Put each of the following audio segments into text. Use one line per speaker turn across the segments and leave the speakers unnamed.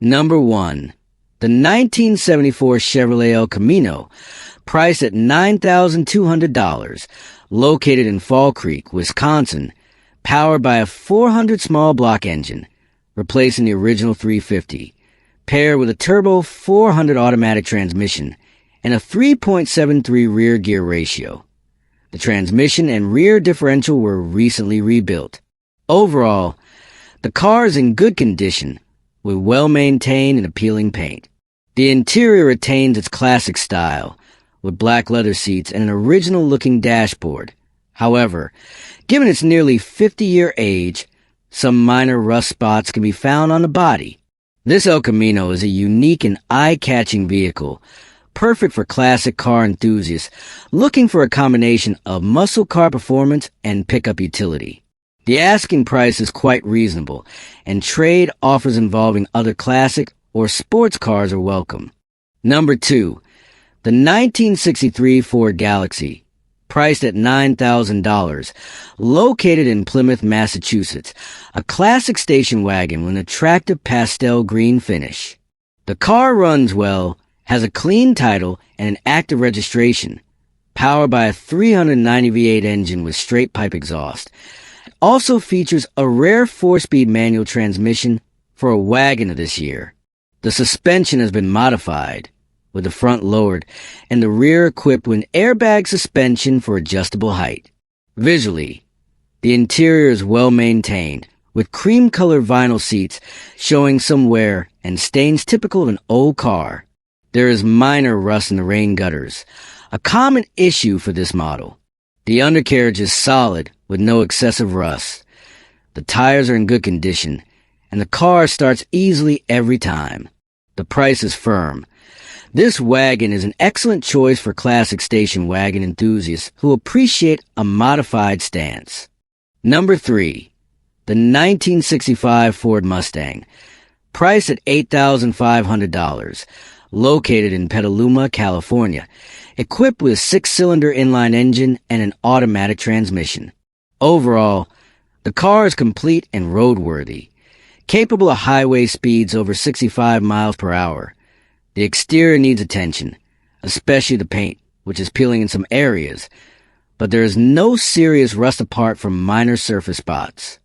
Number 1. The 1974 Chevrolet El Camino, priced at $9,200, located in Fall Creek, Wisconsin, powered by a 400 small block engine, replacing the original 350, paired with a turbo 400 automatic transmission and a 3.73 rear gear ratio. The transmission and rear differential were recently rebuilt. Overall, the car is in good condition, with well-maintained and appealing paint. The interior retains its classic style, with black leather seats and an original-looking dashboard. However, given its nearly 50-year age, some minor rust spots can be found on the body. This El Camino is a unique and eye-catching vehicle, perfect for classic car enthusiasts looking for a combination of muscle car performance and pickup utility. The asking price is quite reasonable, and trade offers involving other classic or sports cars are welcome. Number 2. The 1963 Ford Galaxy, priced at $9,000, located in Plymouth, Massachusetts, a classic station wagon with an attractive pastel green finish. The car runs well, has a clean title and an active registration, powered by a 390 V8 engine with straight pipe exhaust. It also features a rare 4-speed manual transmission for a wagon of this year. The suspension has been modified, with the front lowered and the rear equipped with an airbag suspension for adjustable height. Visually, the interior is well maintained, with cream-colored vinyl seats showing some wear and stains typical of an old car. There is minor rust in the rain gutters, a common issue for this model. The undercarriage is solid with no excessive rust. The tires are in good condition, and the car starts easily every time. The price is firm. This wagon is an excellent choice for classic station wagon enthusiasts who appreciate a modified stance. Number 3. The 1965 Ford Mustang, priced at $8,500, located in Petaluma, California, equipped with a 6-cylinder inline engine and an automatic transmission. Overall, the car is complete and roadworthy, capable of highway speeds over 65 miles per hour. The exterior needs attention, especially the paint, which is peeling in some areas, but there is no serious rust apart from minor surface spots.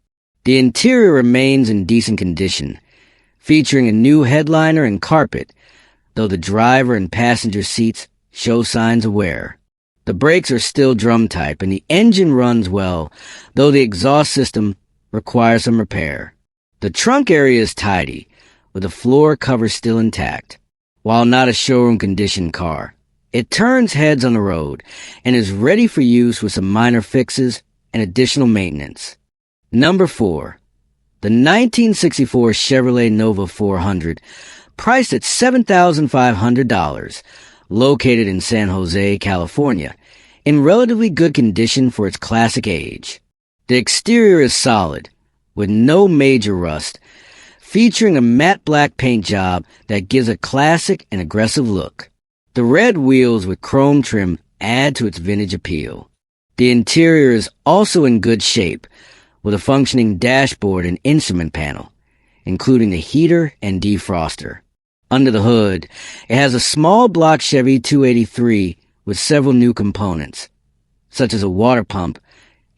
The interior remains in decent condition, featuring a new headliner and carpet, though the driver and passenger seats show signs of wear. The brakes are still drum type and the engine runs well, though the exhaust system requires some repair. The trunk area is tidy, with the floor cover still intact. While not a showroom condition car, it turns heads on the road and is ready for use with some minor fixes and additional maintenance. Number 4. The 1964 Chevrolet Nova 400, priced at $7,500, located in San Jose, California, in relatively good condition for its classic age. The exterior is solid, with no major rust, featuring a matte black paint job that gives a classic and aggressive look. The red wheels with chrome trim add to its vintage appeal. The interior is also in good shape, with a functioning dashboard and instrument panel, including the heater and defroster. Under the hood, it has a small block Chevy 283 with several new components, such as a water pump,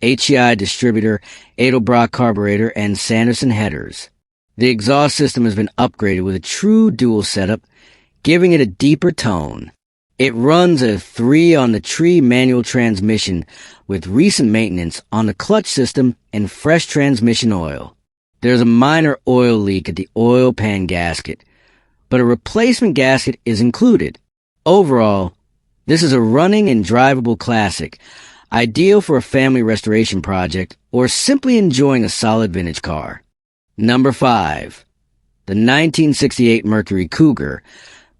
HEI distributor, Edelbrock carburetor, and Sanderson headers. The exhaust system has been upgraded with a true dual setup, giving it a deeper tone. It runs a 3-on-the-tree manual transmission with recent maintenance on the clutch system and fresh transmission oil. There's a minor oil leak at the oil pan gasket, but a replacement gasket is included. Overall, this is a running and drivable classic, ideal for a family restoration project or simply enjoying a solid vintage car. Number 5. The 1968 Mercury Cougar,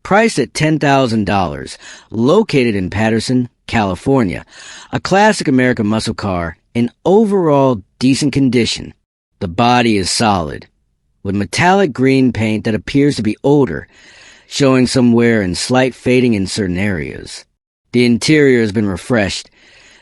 priced at $10,000, located in Patterson, California, a classic American muscle car in overall decent condition. The body is solid, with metallic green paint that appears to be older, showing some wear and slight fading in certain areas. The interior has been refreshed,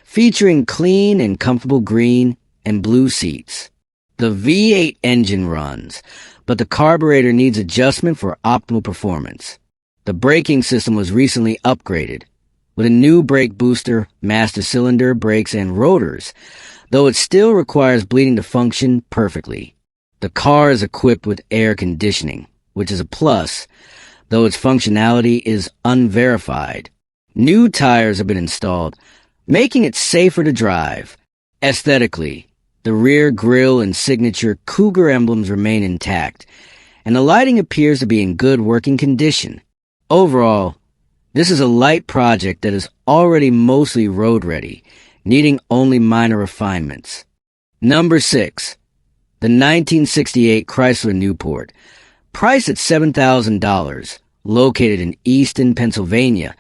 featuring clean and comfortable green and blue seats. The V8 engine runs, but the carburetor needs adjustment for optimal performance. The braking system was recently upgraded with a new brake booster, master cylinder, brakes, and rotors, though it still requires bleeding to function perfectly. The car is equipped with air conditioning, which is a plus, though its functionality is unverified. New tires have been installed, making it safer to drive. Aesthetically, the rear grille and signature Cougar emblems remain intact, and the lighting appears to be in good working condition. Overall, this is a light project that is already mostly road-ready, needing only minor refinements. Number 6. The 1968 Chrysler Newport, priced at $7,000, located in Easton, Pennsylvania,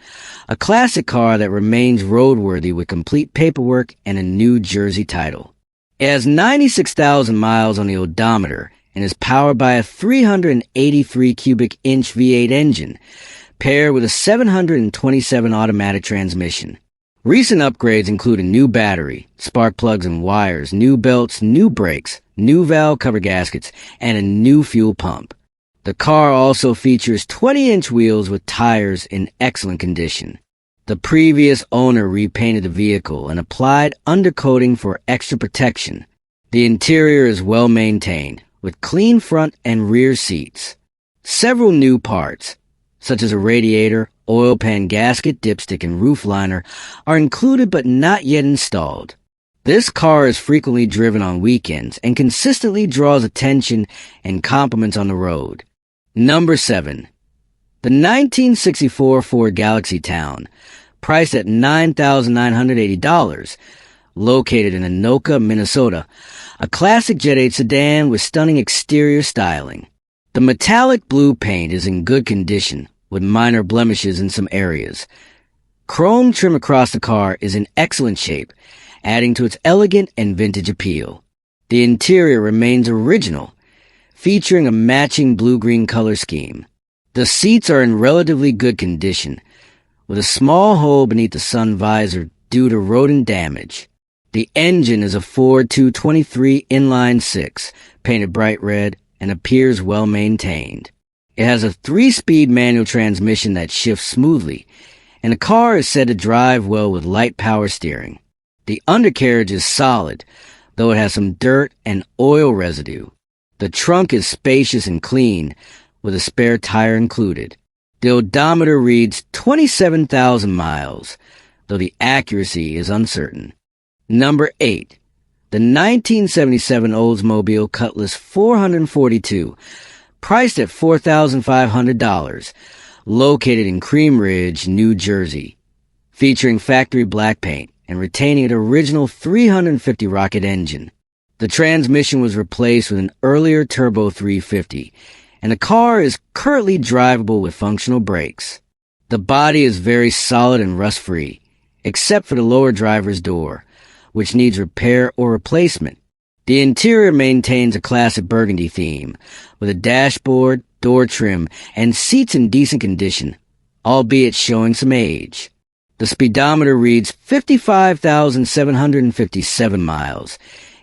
a classic car that remains roadworthy with complete paperwork and a New Jersey title. It has 96,000 miles on the odometer and is powered by a 383 cubic inch V8 engine, paired with a 727 automatic transmission. Recent upgrades include a new battery, spark plugs and wires, new belts, new brakes, new valve cover gaskets, and a new fuel pump. The car also features 20-inch wheels with tires in excellent condition. The previous owner repainted the vehicle and applied undercoating for extra protection. The interior is well maintained, with clean front and rear seats. Several new parts, such as a radiator, oil pan gasket, dipstick, and roof liner, are included but not yet installed. This car is frequently driven on weekends and consistently draws attention and compliments on the road. Number 7. The 1964 Ford Galaxy Town, priced at $9,980, located in Anoka, Minnesota, a classic Jet 8 sedan with stunning exterior styling. The metallic blue paint is in good condition, with minor blemishes in some areas. Chrome trim across the car is in excellent shape, adding to its elegant and vintage appeal. The interior remains original, featuring a matching blue-green color scheme. The seats are in relatively good condition, with a small hole beneath the sun visor due to rodent damage. The engine is a Ford 223 inline-six, painted bright red, and appears well maintained. It has a 3-speed manual transmission that shifts smoothly, and the car is said to drive well with light power steering. The undercarriage is solid, though it has some dirt and oil residue. The trunk is spacious and clean, with a spare tire included. The odometer reads 27,000 miles, though the accuracy is uncertain. Number 8. The 1977 Oldsmobile Cutlass 442, priced at $4,500, located in Cream Ridge, New Jersey, featuring factory black paint and retaining an original 350 rocket engine. The transmission was replaced with an earlier Turbo 350, and the car is currently drivable with functional brakes. The body is very solid and rust-free, except for the lower driver's door, which needs repair or replacement. The interior maintains a classic burgundy theme, with a dashboard, door trim, and seats in decent condition, albeit showing some age. The speedometer reads 55,757 miles,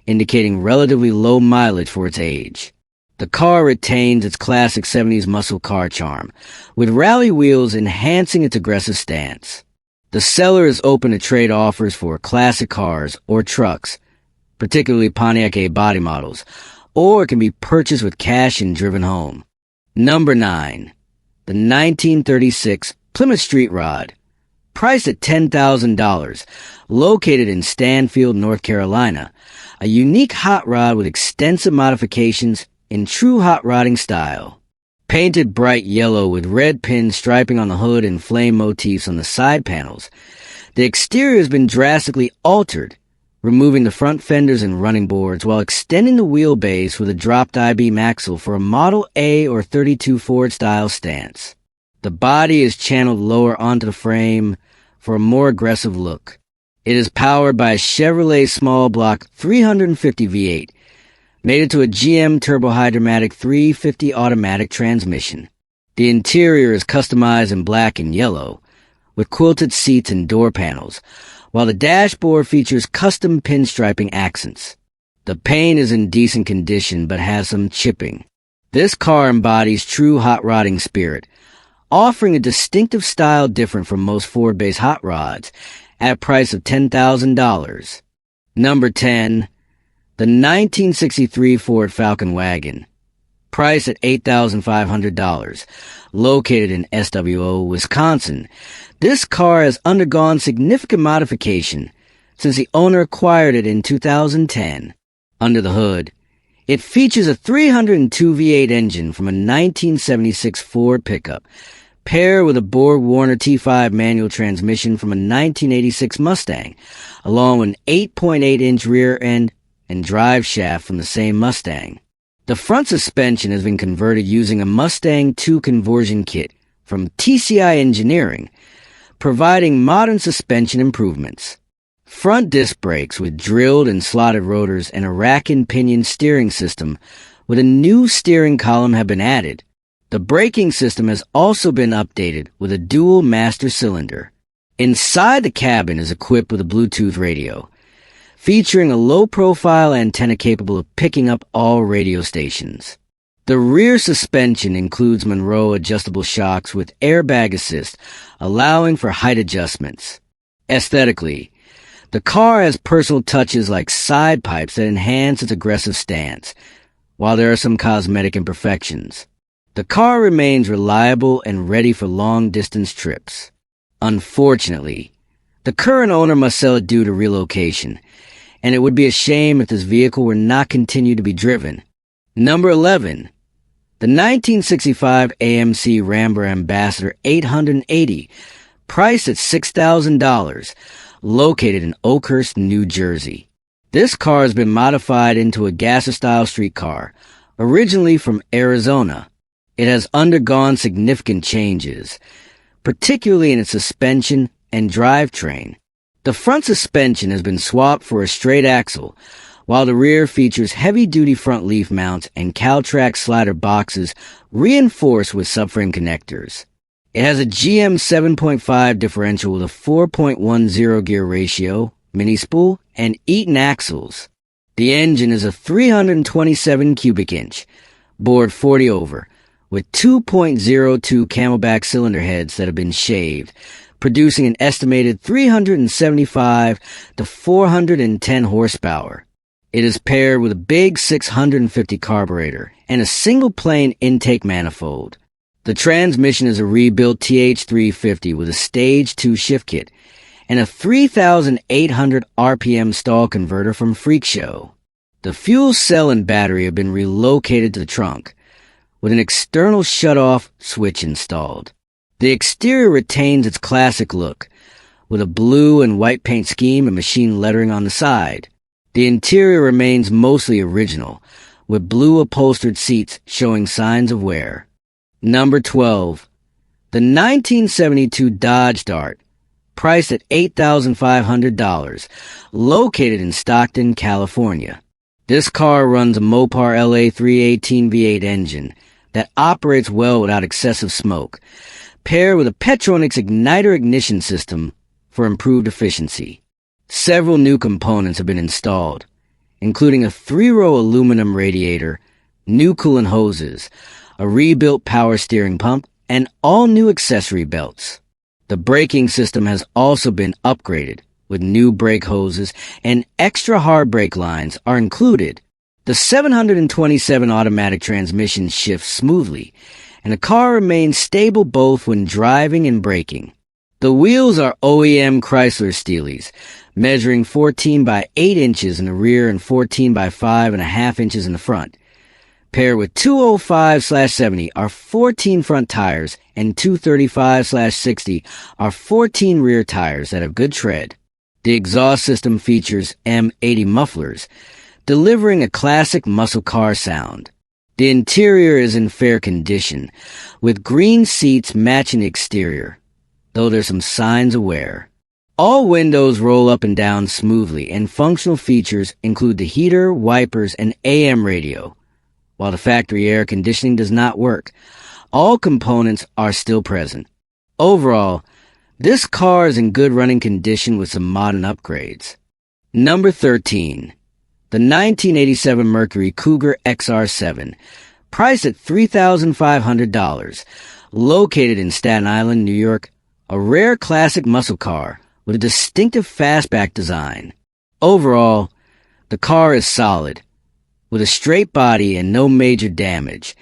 indicating relatively low mileage for its age. The car retains its classic 70s muscle car charm, with rally wheels enhancing its aggressive stance. The seller is open to trade offers for classic cars or trucks, particularly Pontiac A body models, or it can be purchased with cash and driven home. Number 9. The 1936 Plymouth Street Rod, priced at $10,000, located in Stanfield, North Carolina, a unique hot rod with extensive modifications in true hot rodding style. Painted bright yellow with red pin striping on the hood and flame motifs on the side panels, the exterior has been drastically altered, removing the front fenders and running boards while extending the wheelbase with a dropped I-beam axle for a Model A or 32 Ford style stance. The body is channeled lower onto the frame for a more aggressive look. It is powered by a Chevrolet small block 350 V8, mated to a GM turbohydromatic 350 automatic transmission. The interior is customized in black and yellow, with quilted seats and door panels, while the dashboard features custom pinstriping accents. The paint is in decent condition but has some chipping. This car embodies true hot rodding spirit, offering a distinctive style different from most Ford-based hot rods at a price of $10,000. Number 10. The 1963 Ford Falcon Wagon. Priced at $8,500. Located in SWO, Wisconsin, this car has undergone significant modification since the owner acquired it in 2010. Under the hood, it features a 302 V8 engine from a 1976 Ford pickup, paired with a Borg-Warner T5 manual transmission from a 1986 Mustang, along with an 8.8-inch rear end and drive shaft from the same Mustang. The front suspension has been converted using a Mustang 2 conversion kit from TCI Engineering, providing modern suspension improvements. Front disc brakes with drilled and slotted rotors and a rack and pinion steering system with a new steering column have been added. The braking system has also been updated with a dual master cylinder. Inside the cabin is equipped with a Bluetooth radio, featuring a low-profile antenna capable of picking up all radio stations. The rear suspension includes Monroe adjustable shocks with airbag assist, allowing for height adjustments. Aesthetically, the car has personal touches like side pipes that enhance its aggressive stance, while there are some cosmetic imperfections. The car remains reliable and ready for long-distance trips. Unfortunately, the current owner must sell it due to relocation, and it would be a shame if this vehicle were not continued to be driven. Number 11. The 1965 AMC Rambler Ambassador 880, priced at $6,000, located in Oakhurst, New Jersey. This car has been modified into a gasser-style streetcar, originally from Arizona. It has undergone significant changes, particularly in its suspension and drivetrain. The front suspension has been swapped for a straight axle, while the rear features heavy-duty front leaf mounts and Caltrac slider boxes reinforced with subframe connectors. It has a GM 7.5 differential with a 4.10 gear ratio, mini-spool, and Eaton axles. The engine is a 327 cubic inch, bored 40 over, with 2.02 Camelback cylinder heads that have been shaved, producing an estimated 375 to 410 horsepower. It is paired with a big 650 carburetor and a single-plane intake manifold. The transmission is a rebuilt TH350 with a Stage 2 shift kit and a 3,800 RPM stall converter from Freak Show. The fuel cell and battery have been relocated to the trunk, with an external shut-off switch installed. The exterior retains its classic look, with a blue and white paint scheme and machine lettering on the side. The interior remains mostly original, with blue upholstered seats showing signs of wear. Number 12. The 1972 Dodge Dart, priced at $8,500, located in Stockton, California. This car runs a Mopar LA 318 V8 engine that operates well without excessive smoke, paired with a Petronix igniter ignition system for improved efficiency. Several new components have been installed, including a 3-row aluminum radiator, new coolant hoses, a rebuilt power steering pump, and all new accessory belts. The braking system has also been upgraded, with new brake hoses and extra hard brake lines are included. The 727 automatic transmission shifts smoothly, and the car remains stable both when driving and braking. The wheels are OEM Chrysler Steelies, measuring 14 by 8 inches in the rear and 14 by 5.5 inches in the front. Paired with 205/70 are 14 front tires and 235/60 are 14 rear tires that have good tread. The exhaust system features M80 mufflers, delivering a classic muscle car sound. The interior is in fair condition, with green seats matching the exterior, though there's some signs of wear. All windows roll up and down smoothly, and functional features include the heater, wipers, and AM radio. While the factory air conditioning does not work, all components are still present. Overall, this car is in good running condition with some modern upgrades. Number 13. The 1987 Mercury Cougar XR7, Priced at $3,500. Located in Staten Island, New York, a rare classic muscle car with a distinctive fastback design. Overall, the car is solid, with a straight body and no major damage,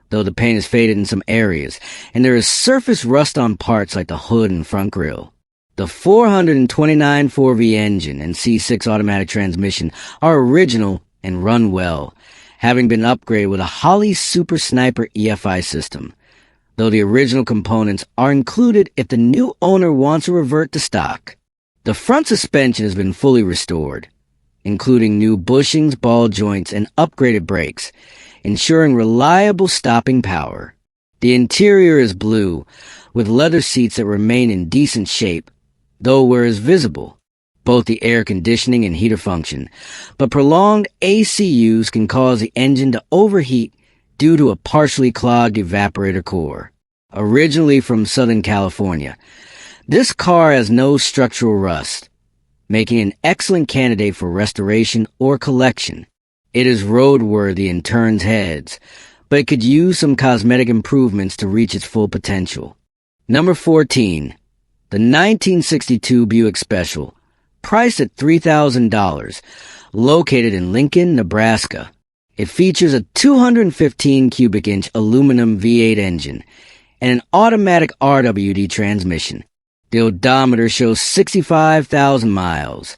though the paint is faded in some areas, and there is surface rust on parts like the hood and front grille. The 429 4V engine and C6 automatic transmission are original and run well, having been upgraded with a Holley Super Sniper EFI system, though the original components are included if the new owner wants to revert to stock. The front suspension has been fully restored, including new bushings, ball joints, and upgraded brakes, ensuring reliable stopping power. The interior is blue, with leather seats that remain in decent shape, though where is visible, both the air conditioning and heater function, but prolonged AC use can cause the engine to overheat due to a partially clogged evaporator core. Originally from Southern California, this car has no structural rust, making an excellent candidate for restoration or collection. It is roadworthy and turns heads, but it could use some cosmetic improvements to reach its full potential. Number 14. The 1962 Buick Special, priced at $3,000, located in Lincoln, Nebraska. It features a 215 cubic inch aluminum V8 engine and an automatic RWD transmission. The odometer shows 65,000 miles,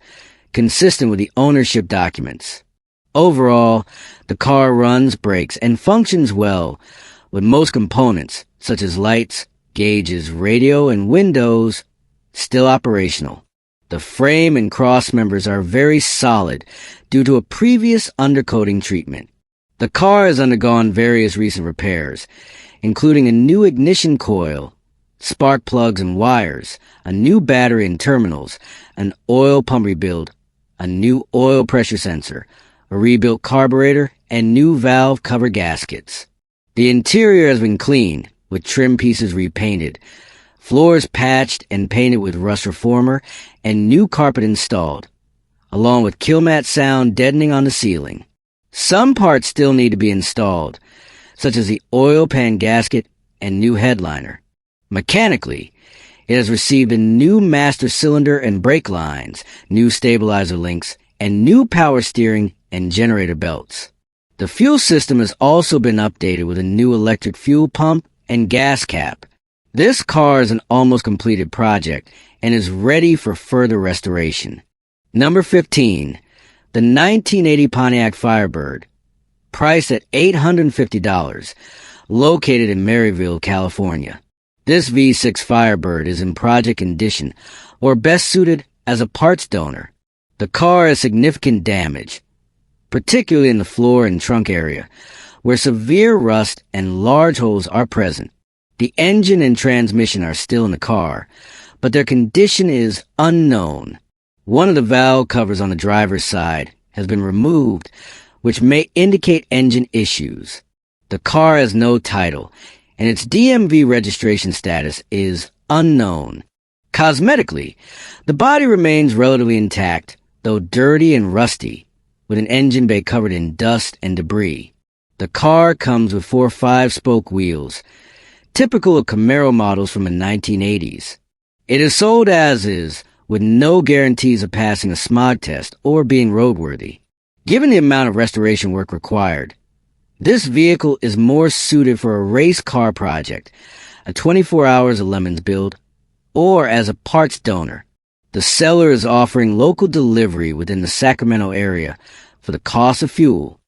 consistent with the ownership documents. Overall, the car runs, brakes, and functions well, with most components, such as lights, gauges, radio, and windows, still operational. The frame and cross members are very solid due to a previous undercoating treatment. The car has undergone various recent repairs, including a new ignition coil, spark plugs and wires, a new battery and terminals, an oil pump rebuild, a new oil pressure sensor, a rebuilt carburetor, and new valve cover gaskets. The interior has been cleaned, with trim pieces repainted, floors patched and painted with rust reformer, and new carpet installed, along with Killmat sound deadening on the ceiling. Some parts still need to be installed, such as the oil pan gasket and new headliner. Mechanically, it has received a new master cylinder and brake lines, new stabilizer links, and new power steering and generator belts. The fuel system has also been updated with a new electric fuel pump and gas cap. This car is an almost completed project and is ready for further restoration. Number 15. The 1980 Pontiac Firebird, priced at $850, located in Maryville, California. This V6 Firebird is in project condition, or best suited as a parts donor. The car has significant damage, particularly in the floor and trunk area, where severe rust and large holes are present. The engine and transmission are still in the car, but their condition is unknown. One of the valve covers on the driver's side has been removed, which may indicate engine issues. The car has no title, and its DMV registration status is unknown. Cosmetically, the body remains relatively intact, though dirty and rusty, with an engine bay covered in dust and debris. The car comes with 4 5-spoke wheels, typical of Camaro models from the 1980s. It is sold as is, with no guarantees of passing a smog test or being roadworthy. Given the amount of restoration work required, this vehicle is more suited for a race car project, a 24 hours of Lemons build, or as a parts donor. The seller is offering local delivery within the Sacramento area for the cost of fuel